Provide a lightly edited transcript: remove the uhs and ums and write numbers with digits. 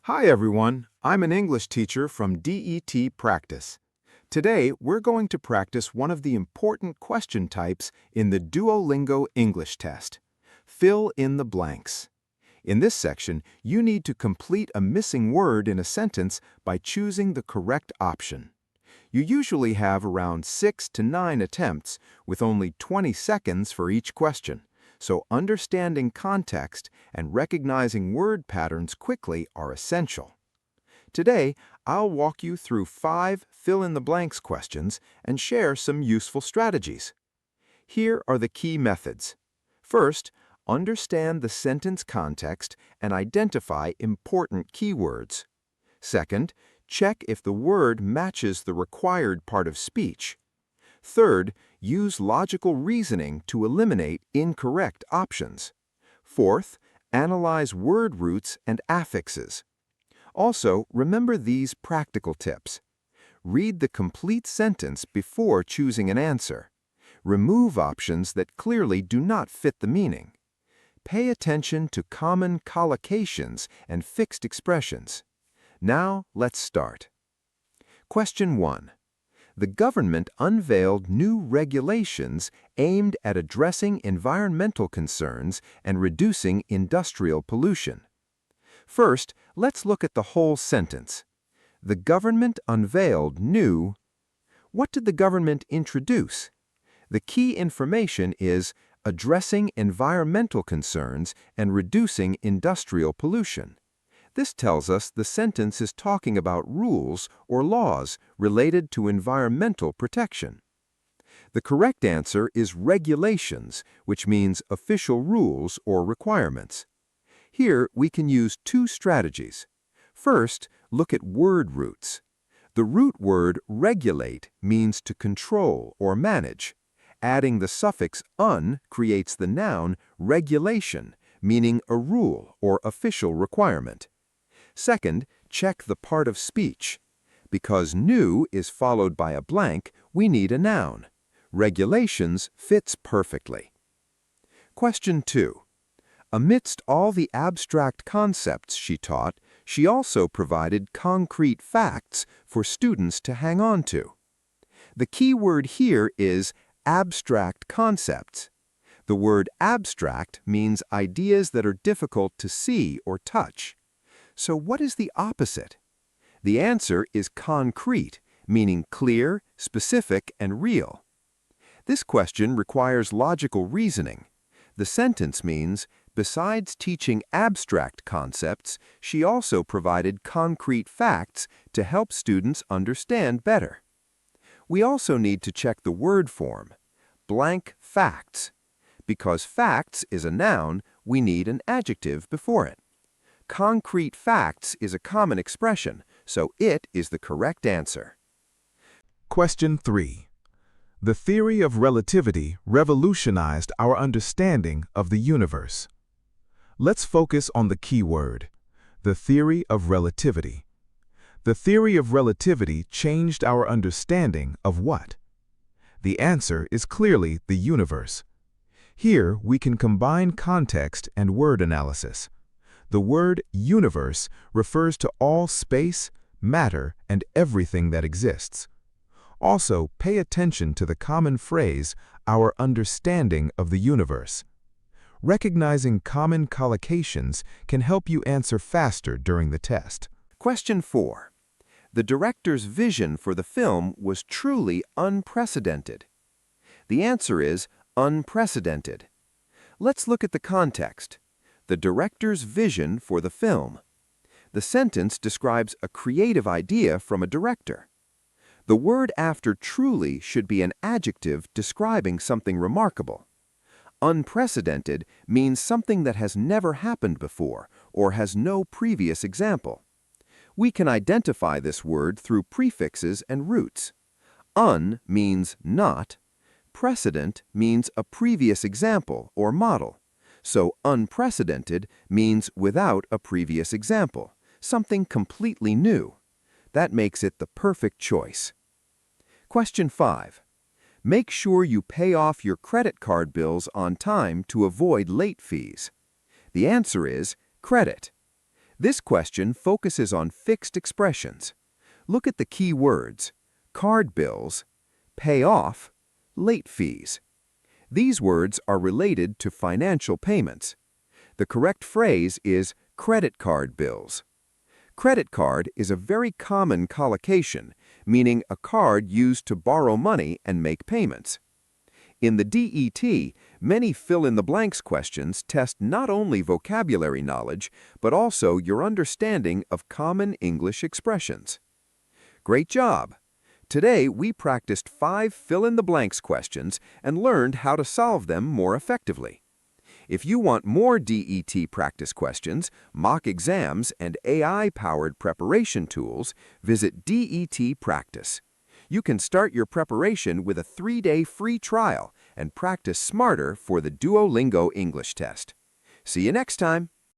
Hi everyone, I'm an English teacher from DETPractice. Today, we're going to practice one of the important question types in the Duolingo English Test. Fill in the blanks. In this section, you need to complete a missing word in a sentence by choosing the correct option. You usually have around 6 to 9 attempts with only 20 seconds for each question. So understanding context and recognizing word patterns quickly are essential. Today, I'll walk you through 5 fill-in-the-blanks questions and share some useful strategies. Here are the key methods. First, understand the sentence context and identify important keywords. Second, check if the word matches the required part of speech. Third, use logical reasoning to eliminate incorrect options. Fourth, analyze word roots and affixes. Also, remember these practical tips. Read the complete sentence before choosing an answer. Remove options that clearly do not fit the meaning. Pay attention to common collocations and fixed expressions. Now, let's start. Question 1. The government unveiled new regulations aimed at addressing environmental concerns and reducing industrial pollution. First, let's look at the whole sentence. The government unveiled new. What did the government introduce? The key information is addressing environmental concerns and reducing industrial pollution. This tells us the sentence is talking about rules or laws related to environmental protection. The correct answer is regulations, which means official rules or requirements. Here, we can use 2 strategies. First, look at word roots. The root word regulate means to control or manage. Adding the suffix un creates the noun regulation, meaning a rule or official requirement. Second, check the part of speech. Because new is followed by a blank, we need a noun. Regulations fits perfectly. Question 2. Amidst all the abstract concepts she taught, she also provided concrete facts for students to hang on to. The key word here is abstract concepts. The word abstract means ideas that are difficult to see or touch. So what is the opposite? The answer is concrete, meaning clear, specific, and real. This question requires logical reasoning. The sentence means, besides teaching abstract concepts, she also provided concrete facts to help students understand better. We also need to check the word form, blank facts. Because facts is a noun, we need an adjective before it. Concrete facts is a common expression, so it is the correct answer. Question 3. The theory of relativity revolutionized our understanding of the universe. Let's focus on the key word, the theory of relativity. The theory of relativity changed our understanding of what? The answer is clearly the universe. Here, we can combine context and word analysis. The word universe refers to all space, matter, and everything that exists. Also, pay attention to the common phrase, our understanding of the universe. Recognizing common collocations can help you answer faster during the test. Question 4. The director's vision for the film was truly unprecedented. The answer is unprecedented. Let's look at the context. The director's vision for the film. The sentence describes a creative idea from a director. The word after truly should be an adjective describing something remarkable. Unprecedented means something that has never happened before or has no previous example. We can identify this word through prefixes and roots. Un means not. Precedent means a previous example or model. So unprecedented means without a previous example, something completely new. That makes it the perfect choice. Question 5. Make sure you pay off your credit card bills on time to avoid late fees. The answer is credit. This question focuses on fixed expressions. Look at the key words: card bills, pay off, late fees. These words are related to financial payments. The correct phrase is credit card bills. Credit card is a very common collocation, meaning a card used to borrow money and make payments. In the DET, many fill-in-the-blanks questions test not only vocabulary knowledge, but also your understanding of common English expressions. Great job! Today, we practiced 5 fill-in-the-blanks questions and learned how to solve them more effectively. If you want more DET practice questions, mock exams, and AI-powered preparation tools, visit DETPractice. You can start your preparation with a 3-day free trial and practice smarter for the Duolingo English Test. See you next time!